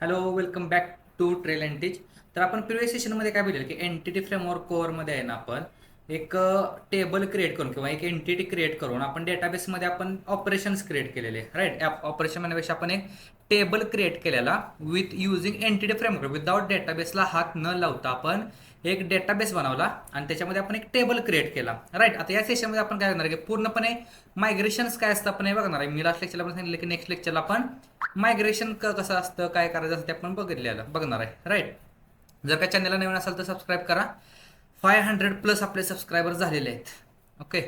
Hello, welcome back to Trail and Teach. तर आपण previous सेशनमध्ये काय बघितलं की एंटिटी फ्रेमवर्क कोअरमध्ये आहे ना आपण एक टेबल क्रिएट करून किंवा एक एंटिटी क्रिएट करून आपण डेटाबेसमध्ये आपण ऑपरेशन्स क्रिएट केलेले राईट. ऑपरेशन म्हणण्यापेक्षा आपण एक टेबल क्रिएट केलेला with using entity framework without डेटाबेसला हात न लावता आपण एक डेटाबेस बनवला आणि त्याच्यामध्ये आपण एक टेबल क्रिएट केला राईट. आता या सेशनमध्ये आपण काय करणार आहे की पूर्णपणे मायग्रेशन्स काय असतं आपण हे बघणार आहे. मी लास्ट लेक्चरला पण सांगितलं की नेक्स्ट लेक्चरला आपण मायग्रेशन कसं असतं काय करायचं असतं ते आपण बघणार आहे राईट. जर का चॅनलला नवीन असाल तर सबस्क्राईब करा. 500+ आपले सबस्क्रायबर झालेले आहेत. ओके,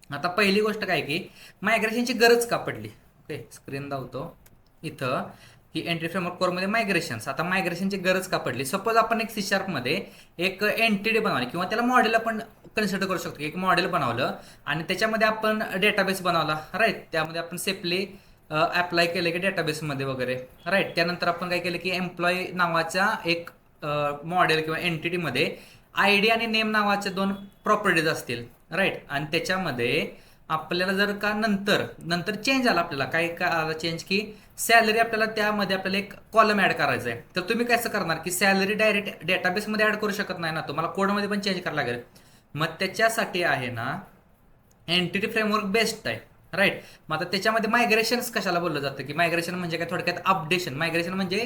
आता पहिली गोष्ट काय की मायग्रेशनची गरज का पडली. ओके, स्क्रीन दावतो इथं की एंट्री फ्रेमवर्क कोरमध्ये मायग्रेशन्स. आता मायग्रेशनची गरज का पडली. सपोज आपण एक C# मध्ये एक एंटिटी बनवली किंवा त्याला मॉडेल आपण कन्सिडर करू शकतो. एक मॉडेल बनवलं आणि त्याच्यामध्ये आपण डेटाबेस बनवला राईट. त्यामध्ये आपण सेफली अप्लाय केलं की डेटाबेसमध्ये वगैरे राईट. त्यानंतर आपण काय केलं की एम्प्लॉई नावाच्या एक मॉडेल किंवा एंटिटीमध्ये आय डी आणि नेम नावाचे 2 प्रॉपर्टीज असतील राईट. आणि त्याच्यामध्ये आपल्याला जर का नंतर नंतर चेंज आला, आपल्याला काय काय आला चेंज की सॅलरी, आपल्याला त्यामध्ये आपल्याला एक कॉलम ऍड करायचा आहे. तर तुम्ही कसं करणार की सॅलरी डायरेक्ट डेटाबेसमध्ये ऍड करू शकत नाही ना, तुम्हाला कोडमध्ये पण चेंज करायला लागेल. मग त्याच्यासाठी आहे ना एंटिटी फ्रेमवर्क बेस्ट आहे राईट. मग आता त्याच्यामध्ये मायग्रेशन्स कशाला बोललं जातं की मायग्रेशन म्हणजे काय, थोडक्यात अपडेशन. मायग्रेशन म्हणजे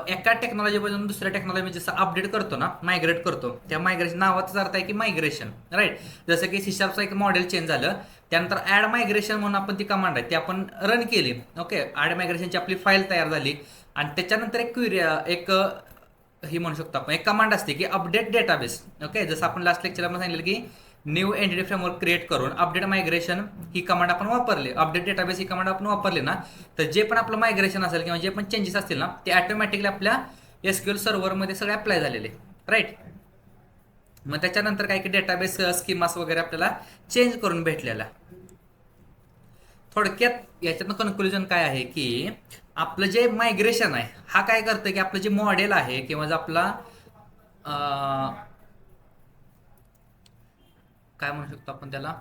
एका टेक्नॉलॉजीपासून दुसऱ्या टेक्नॉलॉजी जसं अपडेट करतो ना, मायग्रेट करतो, त्या मायग्रेशन नावाचाच अर्थ आहे की मायग्रेशन राईट. जसं की C#चं एक मॉडेल चेंज झालं, त्यानंतर ऍड मायग्रेशन म्हणून आपण ती कमांड आहे ती आपण रन केली. ओके, ऍड मायग्रेशनची आपली फाईल तयार झाली आणि त्याच्यानंतर एक क्वेरी एक ही म्हणू शकतो आपण एक कमांड असते की अपडेट डेटाबेस. ओके, जसं आपण लास्ट लेक्चरला सांगितलं की न्यू एंटिटी फ्रेमवर्क क्रिएट करून अपडेट मायग्रेशन ही कमांड आपण वापरली, अपडेट डेटाबेस ही कमांड आपण वापरली ना, तर जे पण आपलं मायग्रेशन असेल किंवा जे पण चेंजेस असतील ना ते ऑटोमॅटिकली आपल्या SQL सर्व्हरमध्ये सगळे अप्लाय झालेले राईट. मग त्याच्यानंतर काय की डेटाबेस स्कीमास वगैरे आपल्याला चेंज करून भेटलेला. थोडक्यात याच्यातनं कन्क्लुजन काय आहे की आपलं जे मायग्रेशन आहे हा काय करतं की आपलं जे मॉडेल आहे किंवा जो आपला काय म्हणू शकतो आपण त्याला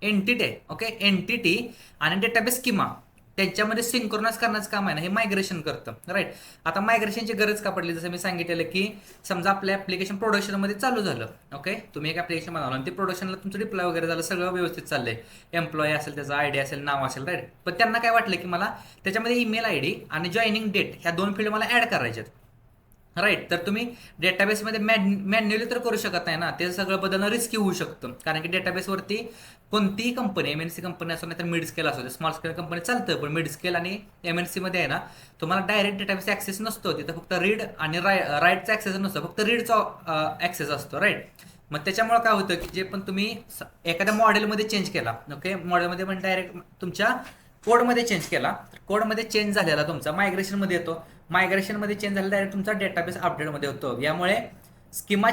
एंटिटी आहे. ओके, एंटिटी आणि डेटाबेस स्कीमा त्यांच्यामध्ये सिंक्रोनाइज करण्याचं काम आहे ना, हे मायग्रेशन करतं राईट. आता मायग्रेशनची गरज का पडली, जसं मी सांगितलेलं की समजा आपलं ऍप्लिकेशन प्रोडक्शनमध्ये चालू झालं. ओके, तुम्ही एक ऍप्लिकेशन बनवलं आणि ते प्रोडक्शनला तुमचं डिप्लॉय वगैरे झालं, सगळं व्यवस्थित चाललंय, एम्प्लॉई असेल, त्याचा आयडी असेल, नाव असेल राईट. पण त्यांना काय वाटलं की मला त्याच्यामध्ये ईमेल आयडी आणि जॉईनिंग डेट ह्या 2 फील्ड मला ऍड करायच्यात राईट. तर तुम्ही डेटाबेसमध्ये मॅन्युअली तर करू शकत नाही ना, ते सगळं बदलणं रिस्की होऊ शकतं. कारण की डेटाबेसवरती कोणतीही कंपनी, MNC कंपनी असो नाही तर मिड स्केल असो, स्मॉल स्केल कंपनी चालतं, पण मिड स्केल आणि MNC मध्ये आहे ना तुम्हाला डायरेक्ट डेटाबेस ऍक्सेस नसतो. तिथं फक्त रीड आणि राईटचा ऍक्सेस नसतो, फक्त रीडचा ऍक्सेस असतो राईट. मग त्याच्यामुळे काय होतं की जे पण तुम्ही एखाद्या मॉडेलमध्ये चेंज केला, ओके, मॉडेलमध्ये पण डायरेक्ट तुमच्या कोडमध्ये चेंज केला, कोडमध्ये चेंज झालेला तुमचा मायग्रेशनमध्ये येतो, मायग्रेशनमध्ये चेंज झालेला डायरेक्ट तुमचा डेटाबेस अपडेटमध्ये होतो. यामुळे स्कीमा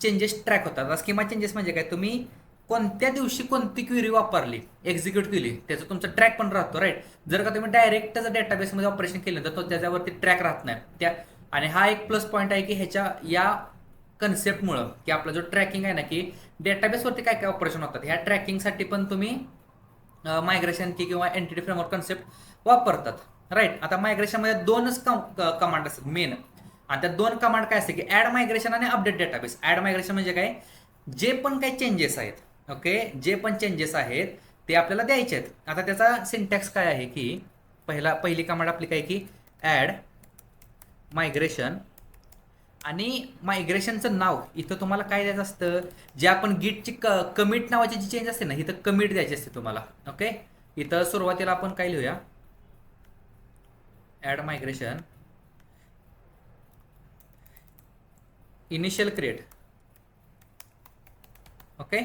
चेंजेस ट्रॅक होतात. स्कीमा चेंजेस म्हणजे काय, तुम्ही कोणत्या दिवशी कोणती क्वेरी वापरली, एक्झिक्यूट केली, त्याचा तुमचा ट्रॅक पण राहतो राईट. जर का तुम्ही डायरेक्ट त्याचं डेटाबेसमध्ये ऑपरेशन केलं तर तो त्याच्यावरती ट्रॅक राहत नाही त्या. आणि हा एक प्लस पॉईंट आहे की ह्याच्या या कन्सेप्टमुळं की आपला जो ट्रॅकिंग आहे ना की डेटाबेसवरती काय काय ऑपरेशन होतात, ह्या ट्रॅकिंगसाठी पण तुम्ही मायग्रेशनची किंवा एंटिटी फ्रेमवर्क कन्सेप्ट वापरतात राईट. आता मायग्रेशनमध्ये 2च कमांड असतात मेन, आणि त्या 2 कमांड काय असते की ऍड मायग्रेशन आणि अपडेट डेटाबेस. ऍड मायग्रेशन म्हणजे काय, जे पण काही चेंजेस आहेत, ओके, जे पण चेंजेस आहेत ते आपल्याला द्यायचे आहेत. आता त्याचा सिंटॅक्स काय आहे की पहिली कमांड आपली काय की ऍड मायग्रेशन आणि मायग्रेशनचं नाव इथं तुम्हाला काय द्यायचं असतं, जे आपण गिटची कमिट नावाची जी चेंज असते ना इथं कमिट द्यायची असते तुम्हाला. ओके, इथं सुरुवातीला आपण काय लिहूया, add migration initial create. Okay,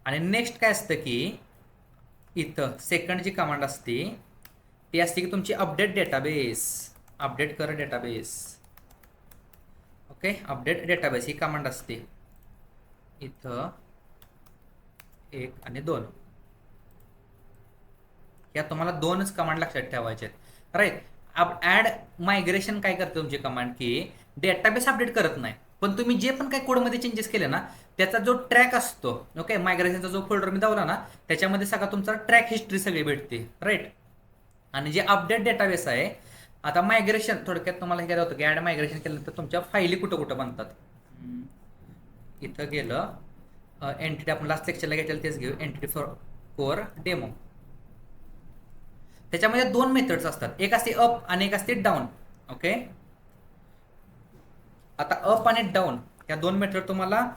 आणि नेक्स्ट काय असतं की इथं सेकंड जी कमांड असते ती असते की तुमची अपडेट डेटाबेस, अपडेट कर डेटाबेस. ओके, अपडेट डेटाबेस ही कमांड असते इथं 1 आणि 2. या तुम्हाला 2च कमांड लक्षात ठेवायचे आहेत राईट. ऍड मायग्रेशन काय करते तुमची कमांड की डेटाबेस अपडेट करत नाही, पण तुम्ही जे पण काही कोडमध्ये चेंजेस केले ना त्याचा जो ट्रॅक असतो, ओके, मायग्रेशनचा जो फोल्डर मी दावला ना त्याच्यामध्ये सगळा तुमचा ट्रॅक हिस्ट्री सगळी भेटते राईट. आणि जे अपडेट डेटाबेस आहे आता मायग्रेशन थोडक्यात तुम्हाला हे काय होतं की ऍड मायग्रेशन केलं तर तुमच्या फाईली कुठं कुठं बनतात. इथं गेलं एंटिटी आपण लास्ट लेक्चरला घेतलेलं तेच घेऊ, एंटिटी फॉर कोर डेमो. त्याच्यामध्ये दोन मेथड्स असतात, एक असते अप आणि एक असते डाऊन. ओके, आता अप आणि डाऊन या दोन मेथड तुम्हाला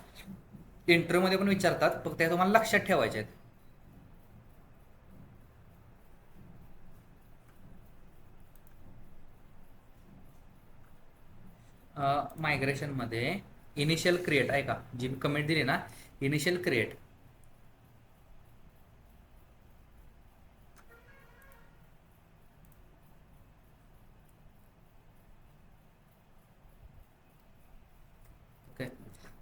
इंटरव्ह्यूमध्ये पण विचारतात, फक्त त्या तुम्हाला लक्षात ठेवायचे आहेत. मायग्रेशनमध्ये इनिशियल क्रिएट आहे का, जी कमेंट दिली ना, इनिशियल क्रिएट. ओके,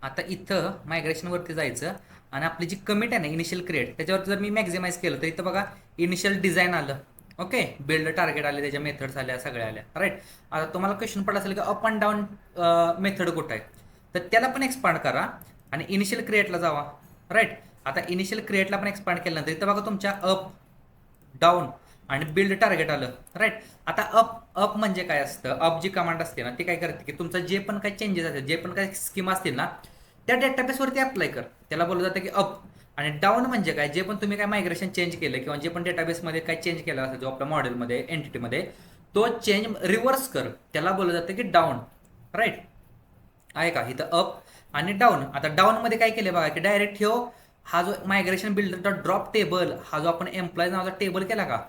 आता इथं मायग्रेशनवरती जायचं आणि आपली जी कमिट आहे ना इनिशियल क्रिएट, त्याच्यावरती जर मी मॅक्झिमाइज केलं तर इथं बघा इनिशियल डिझाईन आलं. ओके, बिल्ड टार्गेट आले, त्याच्या मेथड्स आल्या, सगळ्या आल्या. राईट, आता तुम्हाला क्वेश्चन पडला असेल की अप अँड डाऊन मेथड कुठं आहे, तर त्याला पण एक्सपांड करा आणि इनिशियल क्रिएटला जावा. राईट, आता इनिशियल क्रिएटला पण एक्सपांड केल्यानंतर इथं बघा तुमच्या अप, डाऊन आणि बिल्ड टार्गेट आलं. राईट, आता अप म्हणजे काय असतं, अप जी कमांड असते ना ती काय करते की तुमचं जे पण काही चेंजेस असतील, जे पण काही स्कीम असतील ना त्या डेटाबेसवरती अप्लाय कर, त्याला बोललं जातं की अप. आणि डाऊन म्हणजे काय, जे पण तुम्ही काय मायग्रेशन चेंज केलं किंवा जे पण डेटाबेसमध्ये काय चेंज केला असेल जो आपल्या मॉडेलमध्ये एंटिटीमध्ये, तो चेंज रिव्हर्स कर, त्याला बोललं जातं की डाऊन. राईट आहे का, इथं अप आणि डाऊन. आता डाऊनमध्ये काय केलं बघा की डायरेक्ट हा जो मायग्रेशन बिल्डरचा ड्रॉप टेबल, हा जो आपण एम्प्लॉय नावाचा टेबल केला का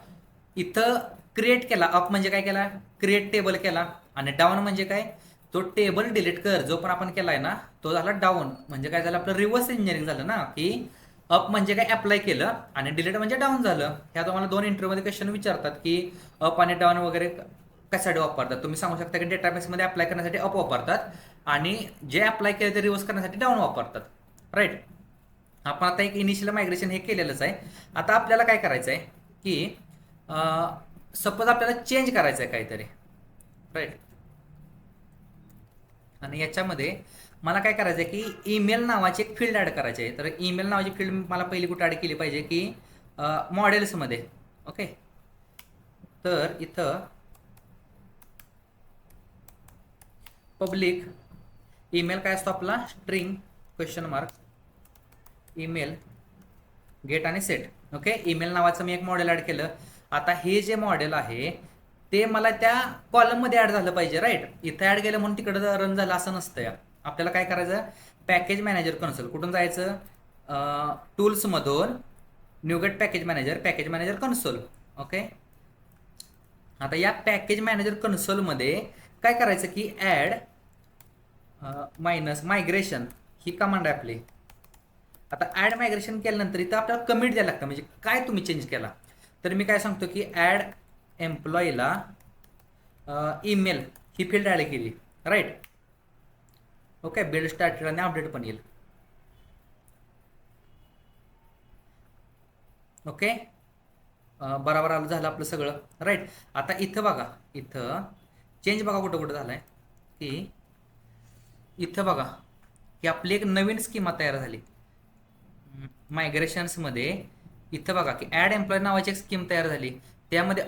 इथं क्रिएट केला. अप म्हणजे काय केला, क्रिएट टेबल केला. आणि डाऊन म्हणजे काय, तो टेबल डिलीट कर जो पण आपण केलाय ना तो झाला डाऊन. म्हणजे काय झालं, आपलं रिव्हर्स इंजिनिअरिंग झालं ना, की अप म्हणजे काय अप्लाय केलं आणि डिलीट म्हणजे डाऊन झालं. ह्या तुम्हाला दोन इंटरव्ह्यूमध्ये क्वेश्चन विचारतात की अप आणि डाऊन वगैरे कशासाठी वापरतात. तुम्ही सांगू शकता की डेटाबेसमध्ये अप्लाय करण्यासाठी अप वापरतात आणि जे अप्लाय केलं ते रिव्हर्स करण्यासाठी डाऊन वापरतात. राईट, आपण आता एक इनिशियल मायग्रेशन हे केलेलंच आहे. आता आपल्याला काय करायचं आहे की सपोज आपल्याला चेंज करायचं आहे काहीतरी. राईट, आणि याच्यामध्ये मला काय करायचं आहे की ईमेल नावाची एक फील्ड ॲड करायची आहे. तर ईमेल नावाची फील्ड मला पहिली कुठे ॲड केली पाहिजे की मॉडेल्समध्ये. ओके, तर इथं पब्लिक ईमेल काय असतो आपला, string question mark email get आणि सेट. ओके, ईमेल नावाचं मी एक मॉडेल ॲड केलं. आता हे जे मॉडेल आहे ते मला त्या कॉलममध्ये ॲड झालं पाहिजे. राईट, इथं ॲड केलं म्हणून तिकडं रन झालं असं नसतं. आपल्याला काय करायचं, पॅकेज मॅनेजर कन्सोल, कुठून जायचं, टूल्समधून NuGet package manager console. Okay, आता या पॅकेज मॅनेजर कन्सोलमध्ये काय करायचं की ॲड मायनस मायग्रेशन ही कमांड आहे आपली. आता ॲड मायग्रेशन केल्यानंतर इथं आपल्याला कमिट द्यायला लागतं, म्हणजे काय तुम्ही चेंज केला. तर मी काय सांगतो की ॲड एम्प्लॉईला ईमेल ही फील्ड ॲड केली. राईट, ओके, बिल्ड स्टार्टेड आणि अपडेट पण येईल. ओके, बरोबर आलं, झालं आपलं सगळं. राईट, आता इथं बघा, इथं चेंज बघा कुठं कुठं झालाय की इथं बघा की आपली एक नवीन स्कीमा तयार झाली मायग्रेशन्समध्ये. इथं बघा की ॲड एम्प्लॉय नावाची एक स्कीम तयार झाली. त्यामध्ये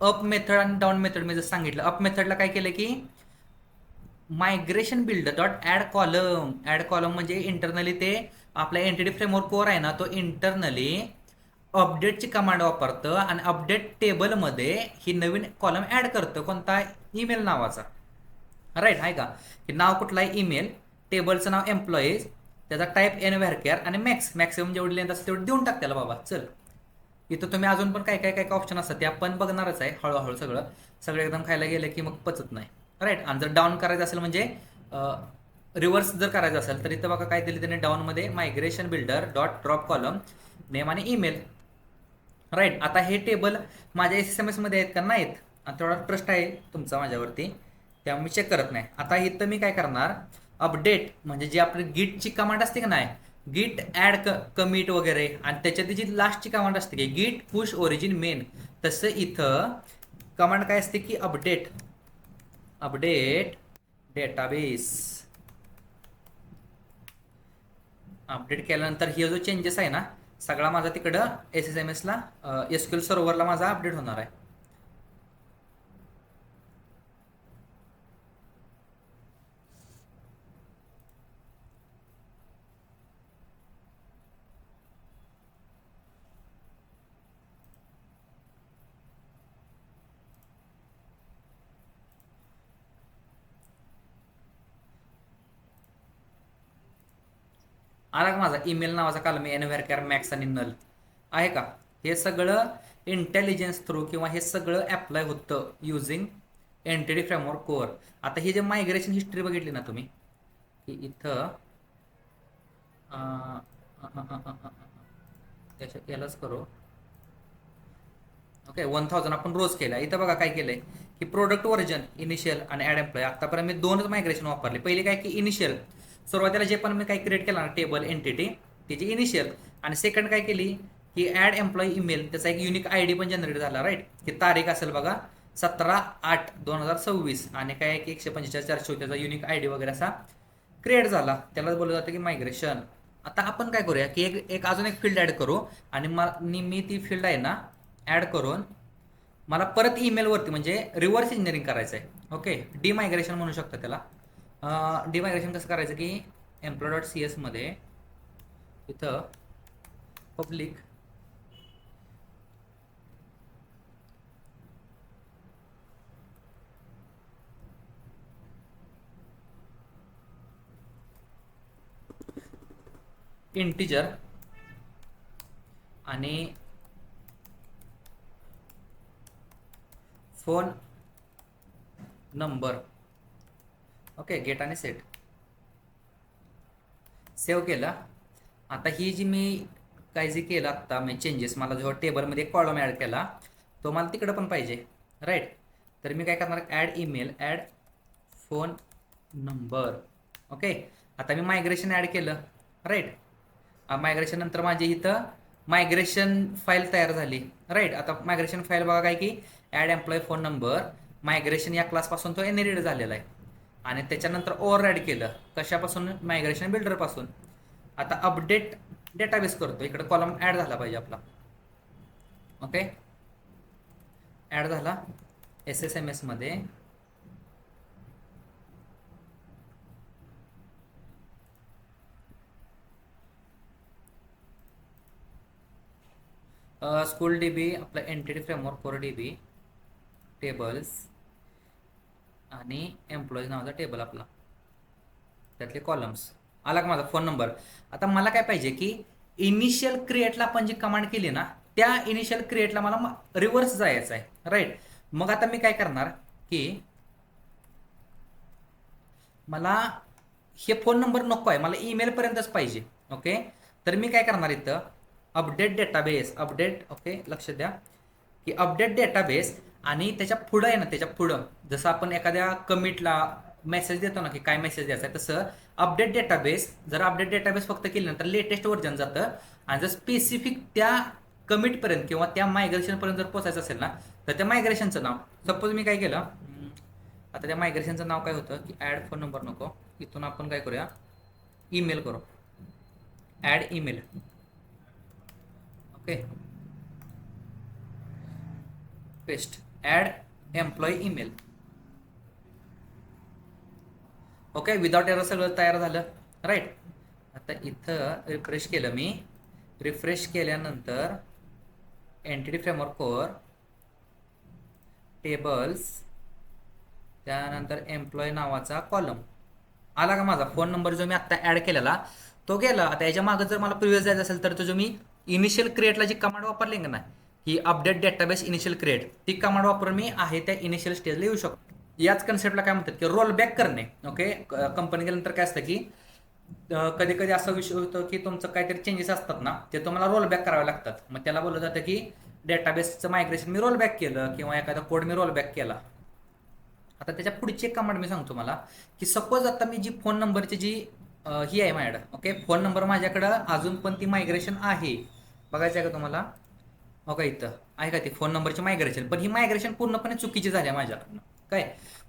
अप मेथड आणि डाऊन मेथड मी जसं सांगितलं, अप मेथडला काय केलं की migration builder dot add column म्हणजे इंटरनली ते आपल्या एंटिटी फ्रेमवर्क कोर आहे ना तो इंटरनली अपडेटची कमांड वापरतं आणि अपडेट टेबलमध्ये ही नवीन कॉलम ॲड करतं, कोणता, ईमेल नावाचा. राईट आहे का, की नाव कुठलं आहे, ईमेल, टेबलचं नाव एम्प्लॉईज, त्याचा टाईप एन व्हॅरकेअर आणि मॅक्सिमम जेवढी लेंथ असते तेवढी देऊन टाक त्याला बाबा. चल, इथं तुम्ही अजून पण काय काय काय ऑप्शन असतात ते आपण बघणारच आहे हळूहळू. सगळं एकदम खायला गेलं की मग पचत नाही. राईट, आणि जर डाऊन करायचं असेल म्हणजे रिव्हर्स जर करायचं असेल तर इथं बघा काय दिली त्याने डाऊनमध्ये, migration builder dot drop column name आणि ईमेल. राईट, आता हे टेबल माझ्या SMS मध्ये आहेत का, नाहीत. आणि थोडा ट्रस्ट आहे तुमचा माझ्यावरती, त्यामुळे मी चेक करत नाही. आता इथं मी काय करणार, अपडेट म्हणजे जी आपली गिटची कमांड असते का नाही, गिट ॲड कमिट वगैरे, आणि त्याच्यात जी लास्टची कमांड असते की गिट पुश ओरिजिन मेन, तसं इथं कमांड काय असते की अपडेट डेटाबेस. अपडेट केल्यानंतर हे जो चेंजेस आहे ना सगळा माझा तिकडं SSMS ला SQL सर्व्हरला माझा अपडेट होणार आहे. आला का माझा ईमेल नावाचा कॉलम एनव्हायरकॅर मॅक्स आणि नल आहे का? हे सगळं इंटेलिजन्स थ्रू किंवा हे सगळं अप्लाय होतं युझिंग एंटिटी फ्रेमवर्क कोअर. आता ही जे मायग्रेशन हिस्ट्री बघितली ना तुम्ही, की इथं यालाच करू. ओके 1000 आपण रोज केला. इथं बघा काय केलंय की प्रोडक्ट व्हर्जन इनिशियल आणि ऍड एम्प्लॉय. आतापर्यंत मी दोनच मायग्रेशन वापरले. पहिले काय की इनिशियल सुरुवातीला जे पण मी काही क्रिएट केला ना टेबल एंटिटी त्याची इनिशियल, आणि सेकंड काय केली की ऍड एम्प्लॉय ईमेल, त्याचा एक युनिक आयडी पण जनरेट झाला राईट. की तारीख असेल बघा 17/8/2026 आणि काय की 145 त्याचा युनिक आयडी वगैरे असा क्रिएट झाला. त्याला बोललं जातं की मायग्रेशन. आता आपण काय करूया की एक अजून एक फील्ड ऍड करू आणि मी ती फील्ड आहे ना ऍड करून मला परत ईमेलवरती म्हणजे रिव्हर्स इंजिनिअरिंग करायचं आहे. ओके डिमायग्रेशन म्हणू शकता त्याला. डिमायग्रेशन कसं करायचं की employee.cs मध्ये इथं पब्लिक इंटिजर आणि फोन नंबर. ओके गेट आणि सेट सेव्ह केला. आता ही जी मी काय जे केलं आत्ता मी चेंजेस, मला जो टेबलमध्ये एक कॉलम ॲड केला तो मला तिकडं पण पाहिजे राईट. तर मी काय करणार add email add phone number. Okay आता मी मायग्रेशन ॲड केलं राईट. मायग्रेशन नंतर माझी इथं मायग्रेशन फाईल तयार झाली राईट. आता मायग्रेशन फाईल बघा काय की add employee phone number migration या क्लासपासून तो इनहेरिट झालेला आहे. आणि त्याच्यानंतर ओव्हर ॲड केलं कशापासून मायग्रेशन बिल्डरपासून. आता अपडेट डेटाबेस करतो. इकडे कॉलम ॲड झाला पाहिजे आपला. ओके ॲड झाला SSMS मध्ये. स्कूल DB आपला entity framework core DB tables आणि एम्प्लॉईज नावाचा टेबल आपला त्यातले कॉलम्स. आला का माझा फोन नंबर. आता मला काय पाहिजे की इनिशियल क्रिएटला आपण जी कमांड केली ना त्या इनिशियल क्रिएटला मला रिव्हर्स जायचं आहे राईट. मग आता मी काय करणार की मला हे फोन नंबर नको आहे, मला ईमेल पर्यंतच पाहिजे. ओके तर मी काय करणार इथं अपडेट डेटाबेस अपडेट. ओके लक्ष द्या की अपडेट डेटाबेस आणि त्याच्या पुढं आहे ना त्याच्या पुढं जसं आपण एखाद्या कमिटला मेसेज देतो ना की काय मेसेज द्यायचा आहे तसं अपडेट डेटाबेस. जर अपडेट डेटाबेस फक्त केली ना तर लेटेस्ट व्हर्जन जातं. आणि जर स्पेसिफिक त्या कमिटपर्यंत किंवा त्या मायग्रेशनपर्यंत जर पोचायचं असेल ना तर त्या मायग्रेशनचं नाव सपोज मी काय केलं आता त्या मायग्रेशनचं नाव काय होतं की ॲड फोन नंबर नको, इथून आपण काय करूया ईमेल करू add email. Okay paste add employee email. Okay without error सगळं तयार झालं राईट. आता इथं रिफ्रेश केलं मी. रिफ्रेश केल्यानंतर एंटिटी फ्रेमवर्क कोअर टेबल्स त्यानंतर एम्प्लॉय नावाचा कॉलम आला का माझा. फोन नंबर जो मी आत्ता ॲड केलेला तो गेला. आता याच्या मागं जर मला प्रिव्हियस जायचं असेल तर तो जो मी इनिशियल क्रिएटला जी कमांड वापरली ना ही अपडेट डेटाबेस इनिशियल क्रिएट ती कमांड वापरून मी आहे त्या इनिशियल स्टेजला येऊ शकतो. याच कन्सेप्टला काय म्हणतात की रोल बॅक करणे. ओके कंपनी गेल्यानंतर काय असतं की कधी कधी असा विषय होतो की तुमचं काहीतरी चेंजेस असतात ना ते तुम्हाला रोल बॅक करावे लागतात. मग त्याला बोललं जातं की डेटाबेसचं मायग्रेशन मी रोल बॅक केलं किंवा एखादा कोड मी रोल बॅक केला. आता त्याच्या पुढची एक कमांड मी सांगतो मला की सपोज आता मी जी फोन नंबरची जी ही आहे माझ्याकडं. ओके फोन नंबर माझ्याकडं अजून पण ती मायग्रेशन आहे बघायचं आहे का तुम्हाला. ओके इथं आहे का ती फोन नंबरची मायग्रेशन, पण ही मायग्रेशन पूर्णपणे चुकीची झाली आहे माझ्याकडनं काय.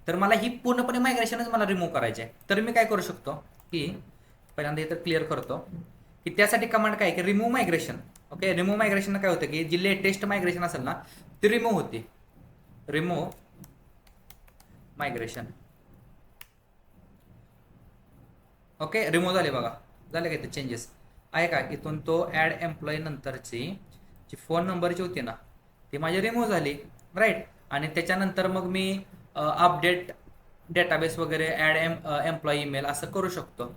तर मला ही पूर्णपणे मायग्रेशनच मला रिमूव्ह करायची आहे. तर मी काय करू शकतो की पहिल्यांदा इथं क्लिअर करतो की त्यासाठी कमांड काय की remove migration. Okay remove migration काय होतं की जी लेटेस्ट मायग्रेशन असेल ना ती रिमूव्ह होते. Remove migration. ओके रिमूव्ह झाले बघा. झाले का ते चेंजेस आहे का. इथून तो ॲड एम्प्लॉई नंतरची जी फोन नंबरची होती ना ती माझी रिमूव्ह झाली राईट. आणि त्याच्यानंतर मग मी अपडेट डेटाबेस वगैरे ॲड एम्प्लॉई ईमेल असं करू शकतो.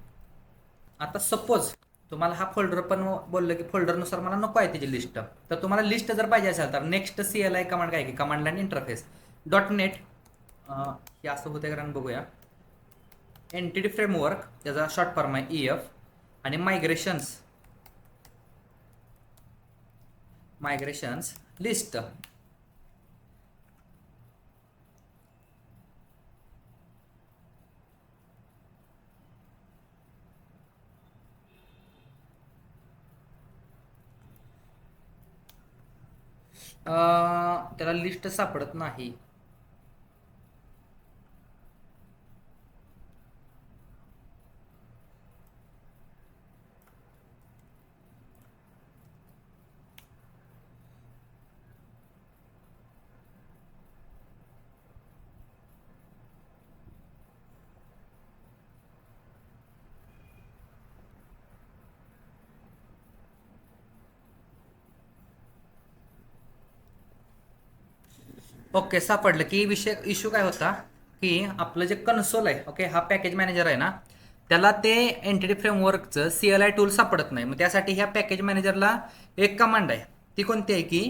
आता सपोज तुम्हाला हा फोल्डर पण बोललं की फोल्डरनुसार मला नको आहे त्याची लिस्ट, तर तुम्हाला लिस्ट जर पाहिजे असेल तर नेक्स्ट CLI कमांड काय की कमांड लाईन इंटरफेस .NET हे असं होतं कारण बघूया. एंटिटी फ्रेमवर्क त्याचा शॉर्ट फॉर्म आहे EF आणि मायग्रेशन्स लिस्ट. त्याला लिस्ट सापडत नाही. ओके, सापडलं की इश्यू काय होता की आपलं जे कन्सोल आहे, ओके, हा पॅकेज मॅनेजर आहे ना, त्याला ते एंटिटी फ्रेमवर्कचं CLI टूल सापडत नाही. मग त्यासाठी ह्या पॅकेज मॅनेजरला एक कमांड आहे, ती कोणती आहे की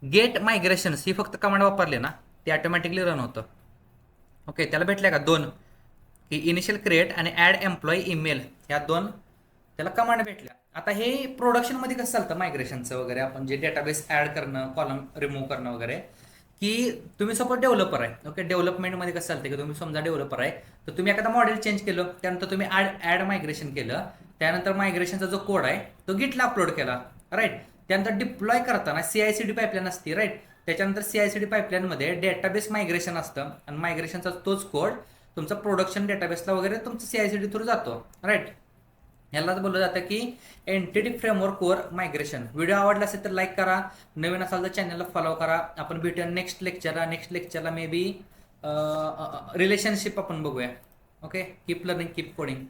गेट मायग्रेशन्स ही फक्त कमांड वापरली ना ते ऑटोमॅटिकली रन होतं. ओके, त्याला भेटल्या का दोन की इनिशियल क्रिएट आणि ॲड एम्प्लॉई ईमेल, ह्या दोन त्याला कमांड भेटल्या. आता हे प्रोडक्शनमध्ये कसं चालतं मायग्रेशनचं वगैरे, आपण जे डेटाबेस ॲड करणं, कॉलम रिमूव्ह करणं वगैरे, की तुम्ही सपोज डेव्हलपर आहे. ओके, डेव्हलपमेंटमध्ये कसं चालतं की तुम्ही समजा डेव्हलपर आहे, तर तुम्ही एखादा मॉडेल चेंज केलं, त्यानंतर तुम्ही ॲड मायग्रेशन केलं, त्यानंतर मायग्रेशनचा जो कोड आहे तो गिटला अपलोड केला, राईट. त्यानंतर डिप्लॉय करताना CI/CD पाईपलाईन असते, राईट. त्याच्यानंतर CI/CD पाईपलाईनमध्ये डेटाबेस मायग्रेशन असतं आणि मायग्रेशनचा तोच कोड तुमचा प्रोडक्शन डेटाबेसला वगैरे तुमचं CI/CD थ्रू जातो, राईट. यालाच बोललं जातं की एंटिटी फ्रेमवर्क वर मायग्रेशन. व्हिडिओ आवडला असेल तर लाईक करा, नवीन असाल तर चॅनलला फॉलो करा. आपण भेटूया नेक्स्ट लेक्चरला मे बी रिलेशनशिप आपण बघूया. Okay, keep learning, keep coding.